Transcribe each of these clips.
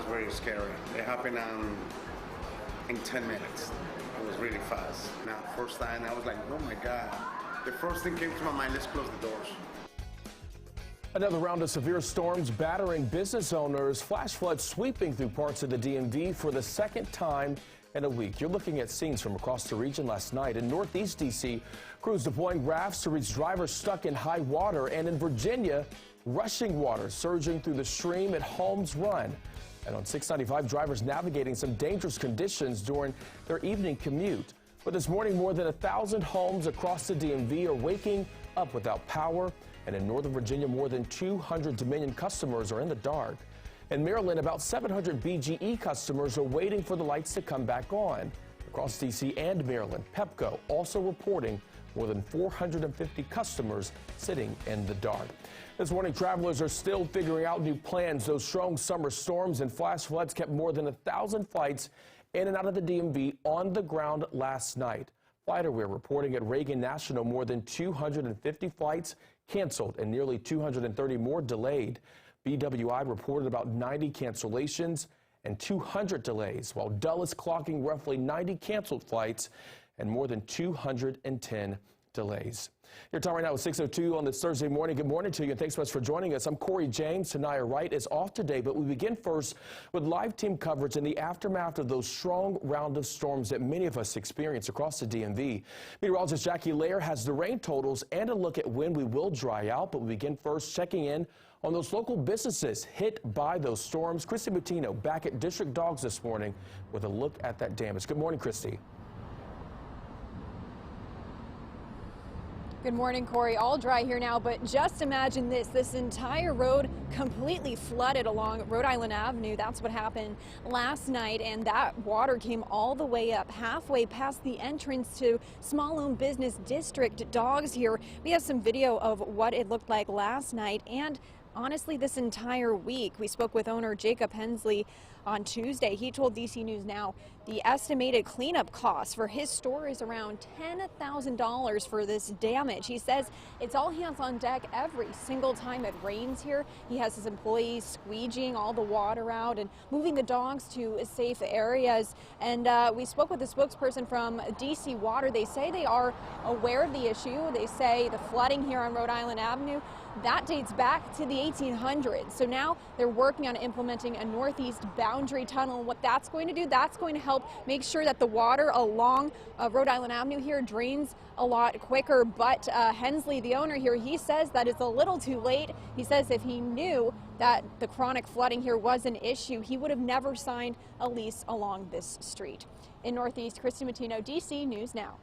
very scary. It happened in 10 minutes. It was really fast. Now, first time, I was like, oh my God. The first thing came to my mind, let's close the doors. Another round of severe storms battering business owners. Flash floods sweeping through parts of the DMV for the second time in a week. You're looking at scenes from across the region last night. In Northeast D.C., crews deploying rafts to reach drivers stuck in high water. And in Virginia, rushing water surging through the stream at Holmes Run. And on 695, drivers navigating some dangerous conditions during their evening commute. But this morning, more than 1,000 homes across the DMV are waking up without power. And in Northern Virginia, more than 200 Dominion customers are in the dark. In Maryland, about 700 BGE customers are waiting for the lights to come back on. Across D.C. and Maryland, Pepco also reporting more than 450 customers sitting in the dark. This morning, travelers are still figuring out new plans. Those strong summer storms and flash floods kept more than 1,000 flights in and out of the DMV on the ground last night. FlightAware reporting at Reagan National more than 250 flights canceled and nearly 230 more delayed. BWI reported about 90 cancellations and 200 delays, while Dulles clocking roughly 90 canceled flights and more than 210 delays. Your time right now is 6:02 on this Thursday morning. Good morning to you, and thanks so much for joining us. I'm Corey James. Tanaya Wright is off today, but we begin first with live team coverage in the aftermath of those strong round of storms that many of us experience across the DMV. Meteorologist Jackie Lair has the rain totals and a look at when we will dry out, but we begin first checking in on those local businesses hit by those storms. Christy Mutino back at District Dogs this morning with a look at that damage. Good morning, Christy. Good morning, Corey. All dry here now, but just imagine this entire road completely flooded along Rhode Island Avenue. That's what happened last night, and that water came all the way up halfway past the entrance to Small Owned Business District Dogs here. We have some video of what it looked like last night and honestly this entire week. We spoke with owner Jacob Hensley on Tuesday. He told DC News Now the estimated cleanup cost for his store is around $10,000 for this damage. He says it's all hands on deck every single time it rains here. He has his employees squeegeeing all the water out and moving the dogs to safe areas. And we spoke with the spokesperson from DC Water. They say they are aware of the issue. They say the flooding here on Rhode Island Avenue, that dates back to the 1800s. So now they're working on implementing a northeast boundary tunnel. And what that's going to do, that's going to help make sure that the water along Rhode Island Avenue here drains a lot quicker. But Hensley, the owner here, he says that it's a little too late. He says if he knew that the chronic flooding here was an issue, he would have never signed a lease along this street. In Northeast, Christy Mutino, DC News Now.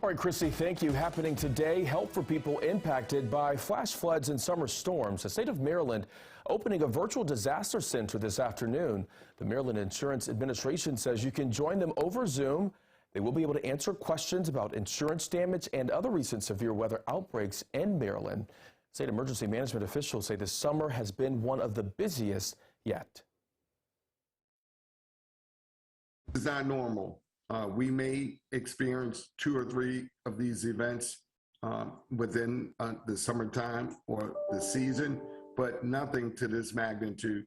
All right, Christy, thank you. Happening today, help for people impacted by flash floods and summer storms. The state of Maryland opening a virtual disaster center this afternoon. The Maryland Insurance Administration says you can join them over Zoom. They will be able to answer questions about insurance damage and other recent severe weather outbreaks in Maryland. State emergency management officials say this summer has been one of the busiest yet. It's not normal. We may experience 2 or 3 of these events within the summertime or the season, but nothing to this magnitude.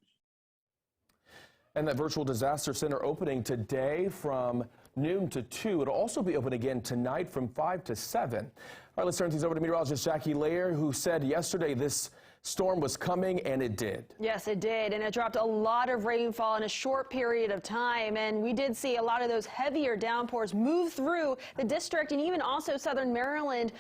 And that virtual disaster center opening today from noon to 2. It'll also be open again tonight from 5 to 7. All right, let's turn things over to meteorologist Jackie Lair, who said yesterday this storm was coming, and it did. Yes, it did, and it dropped a lot of rainfall in a short period of time, and we did see a lot of those heavier downpours move through the district and even also southern Maryland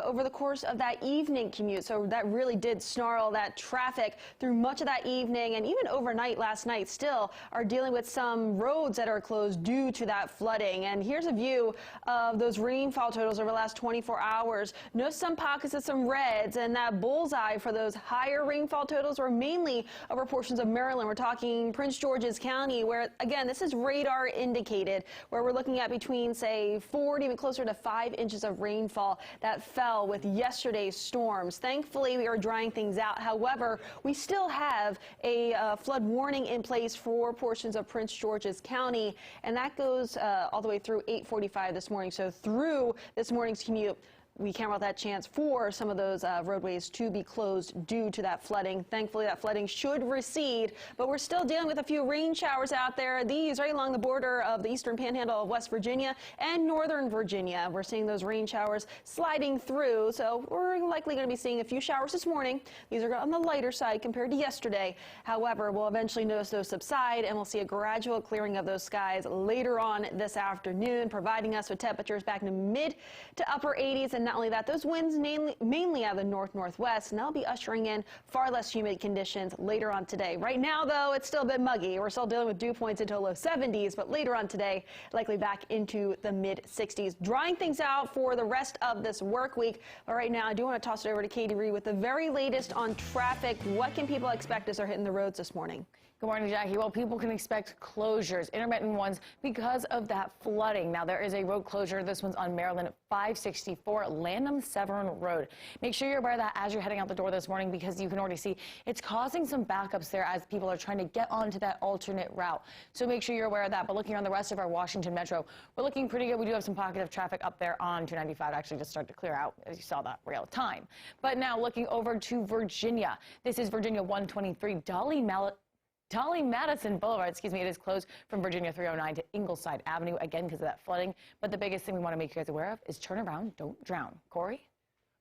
over the course of that evening commute. So that really did snarl that traffic through much of that evening, and even overnight last night still are dealing with some roads that are closed due to that flooding. And here's a view of those rainfall totals over the last 24 hours. Notice some pockets of some reds, and that bullseye for those higher rainfall totals were mainly over portions of Maryland. We're talking Prince George's County, where, again, this is radar indicated, where we're looking at between, say, 4 to even closer to 5 inches of rainfall that fell with yesterday's storms. Thankfully, we are drying things out. However, we still have a flood warning in place for portions of Prince George's County, and that goes all the way through 8:45 this morning. So through this morning's commute, we can't rule out that chance for some of those roadways to be closed due to that flooding. Thankfully, that flooding should recede, but we're still dealing with a few rain showers out there. These right along the border of the eastern panhandle of West Virginia and northern Virginia. We're seeing those rain showers sliding through, so we're likely going to be seeing a few showers this morning. These are on the lighter side compared to yesterday. However, we'll eventually notice those subside, and we'll see a gradual clearing of those skies later on this afternoon, providing us with temperatures back in the mid to upper 80s. And not only that, those winds mainly out of the north-northwest, and that'll be ushering in far less humid conditions later on today. Right now, though, it's still a bit muggy. We're still dealing with dew points into low 70s, but later on today, likely back into the mid-60s. Drying things out for the rest of this work week. But right now, I do want to toss it over to Katie Reed with the very latest on traffic. What can people expect as they're hitting the roads this morning? Good morning, Jackie. Well, people can expect closures, intermittent ones, because of that flooding. Now, there is a road closure. This one's on Maryland 564 Lanham Severn Road. Make sure you're aware of that as you're heading out the door this morning, because you can already see it's causing some backups there as people are trying to get onto that alternate route. So make sure you're aware of that. But looking around the rest of our Washington Metro, we're looking pretty good. We do have some pocket of traffic up there on 295 actually just start to clear out, as you saw that real time. But now looking over to Virginia. This is Virginia 123 Dolly Madison Boulevard, it is closed from Virginia 309 to Ingleside Avenue, again because of that flooding. But the biggest thing we want to make you guys aware of is turn around, don't drown. Corey?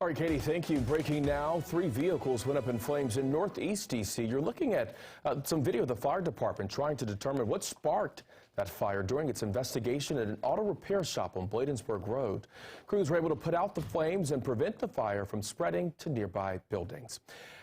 All right, Katie, thank you. Breaking now, 3 vehicles went up in flames in Northeast D.C. You're looking at some video of the fire department trying to determine what sparked that fire during its investigation at an auto repair shop on Bladensburg Road. Crews were able to put out the flames and prevent the fire from spreading to nearby buildings.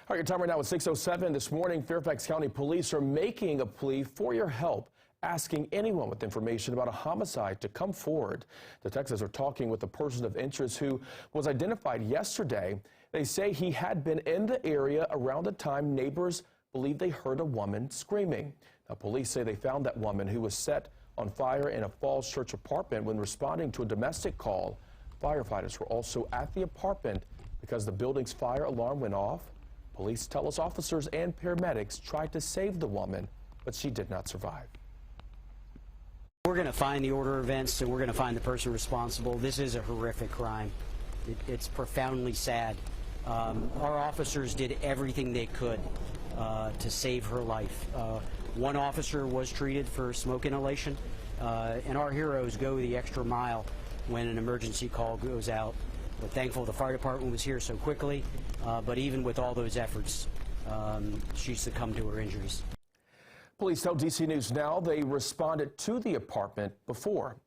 All right, your time right now is 6:07 this morning. Fairfax County Police are making a plea for your help, asking anyone with information about a homicide to come forward. Detectives are talking with a person of interest who was identified yesterday. They say he had been in the area around the time neighbors believe they heard a woman screaming. Now, police say they found that woman who was set on fire in a Falls Church apartment when responding to a domestic call. Firefighters were also at the apartment because the building's fire alarm went off. Police tell us officers and paramedics tried to save the woman, but she did not survive. We're going to find the order of events, and we're going to find the person responsible. This is a horrific crime. It's profoundly sad. Our officers did everything they could to save her life. One officer was treated for smoke inhalation, and our heroes go the extra mile when an emergency call goes out. We're thankful the fire department was here so quickly, but even with all those efforts, she succumbed to her injuries. Police tell DC News Now they responded to the apartment before.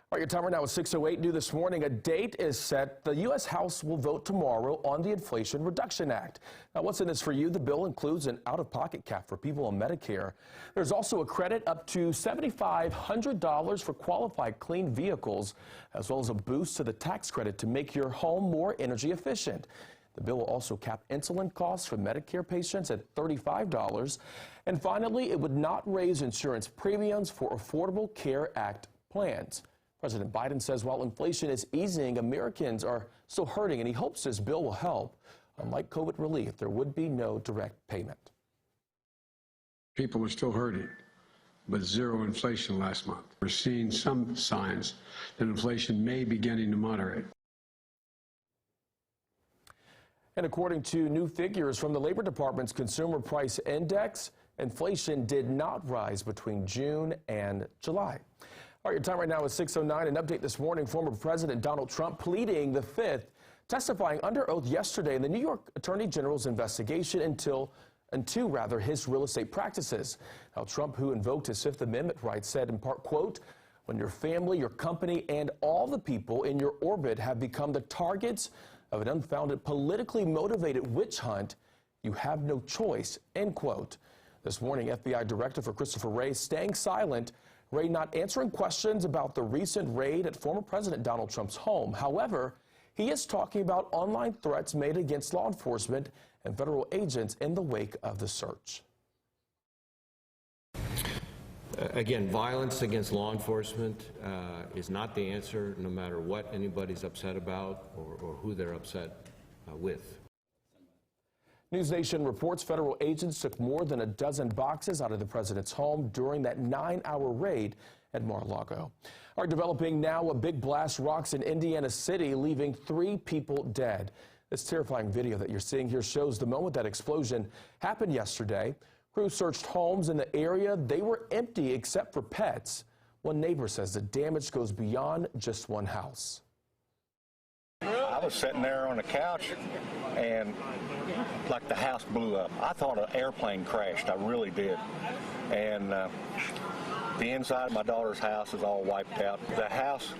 All right, your timer now is 6:08. New this morning, a date is set. The U.S. House will vote tomorrow on the Inflation Reduction Act. Now, what's in this for you? The bill includes an out-of-pocket cap for people on Medicare. There's also a credit up to $7,500 for qualified clean vehicles, as well as a boost to the tax credit to make your home more energy efficient. The bill will also cap insulin costs for Medicare patients at $35. And finally, it would not raise insurance premiums for Affordable Care Act plans. President Biden says while inflation is easing, Americans are still hurting, and he hopes this bill will help. Unlike COVID relief, there would be no direct payment. People are still hurting, but zero inflation last month. We're seeing some signs that inflation may be beginning to moderate. And according to new figures from the Labor Department's Consumer Price Index, inflation did not rise between June and July. All right, your time right now is 6:09. An update this morning, former President Donald Trump pleading the Fifth, testifying under oath yesterday in the New York Attorney General's investigation into his real estate practices. Now, Trump, who invoked his Fifth Amendment rights, said in part, quote, "When your family, your company, and all the people in your orbit have become the targets of an unfounded, politically motivated witch hunt, you have no choice," end quote. This morning, FBI Director for Christopher Wray staying silent, Wray not answering questions about the recent raid at former President Donald Trump's home. However, he is talking about online threats made against law enforcement and federal agents in the wake of the search. Again, violence against law enforcement is not the answer, no matter what anybody's upset about or who they're upset with. NewsNation reports federal agents took more than a dozen boxes out of the president's home during that 9-hour raid at Mar-a-Lago. Are developing now, a big blast rocks in Indiana City, leaving 3 people dead. This terrifying video that you're seeing here shows the moment that explosion happened yesterday. Crews searched homes in the area. They were empty except for pets. One neighbor says the damage goes beyond just one house. I was sitting there on the couch and like the house blew up. I thought an airplane crashed. I really did. And the inside of my daughter's house is all wiped out. The house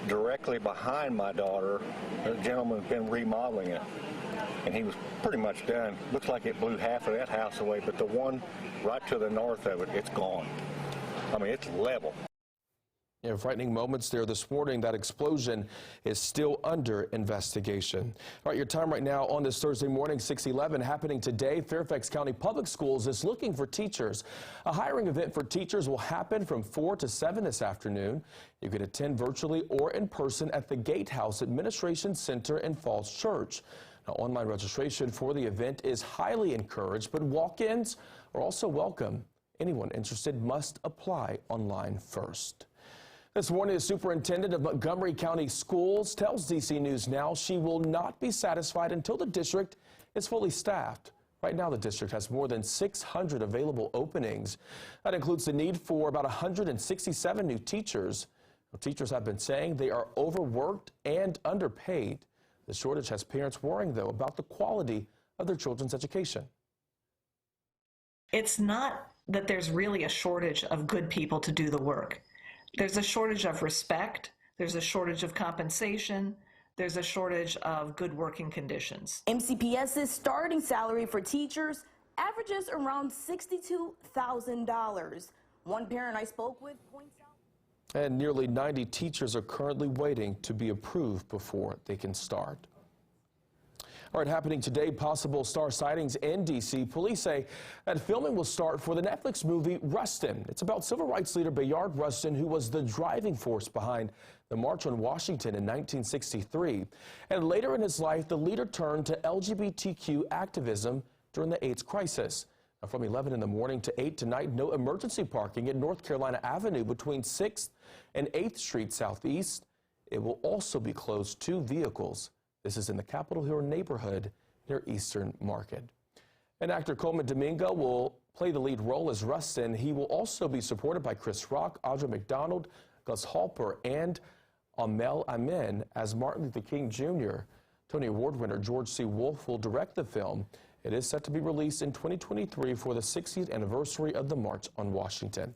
directly behind my daughter, the gentleman's been remodeling it, and he was pretty much done. Looks like it blew half of that house away, but the one right to the north of it, it's gone. I mean, it's level. Yeah, frightening moments there this morning. That explosion is still under investigation. All right, your time right now on this Thursday morning, 6:11, happening today. Fairfax County Public Schools is looking for teachers. A hiring event for teachers will happen from 4 to 7 this afternoon. You can attend virtually or in person at the Gatehouse Administration Center in Falls Church. Now, online registration for the event is highly encouraged, but walk-ins are also welcome. Anyone interested must apply online first. This morning, the superintendent of Montgomery County Schools tells DC News Now she will not be satisfied until the district is fully staffed. Right now, the district has more than 600 available openings. That includes the need for about 167 new teachers. Teachers have been saying they are overworked and underpaid. The shortage has parents worrying, though, about the quality of their children's education. It's not that there's really a shortage of good people to do the work. There's a shortage of respect, there's a shortage of compensation, there's a shortage of good working conditions. MCPS's starting salary for teachers averages around $62,000. One parent I spoke with points out. And nearly 90 teachers are currently waiting to be approved before they can start. All right, happening today, possible star sightings in D.C. Police say that filming will start for the Netflix movie Rustin. It's about civil rights leader Bayard Rustin, who was the driving force behind the March on Washington in 1963. And later in his life, the leader turned to LGBTQ activism during the AIDS crisis. Now, from 11 in the morning to 8 tonight, no emergency parking at North Carolina Avenue between 6th and 8th Street Southeast. It will also be closed to vehicles. This is in the Capitol Hill neighborhood near Eastern Market. And actor Coleman Domingo will play the lead role as Rustin. He will also be supported by Chris Rock, Audra McDonald, Gus Halper, and Amel Amin as Martin Luther King Jr. Tony Award winner George C. Wolfe will direct the film. It is set to be released in 2023 for the 60th anniversary of the March on Washington.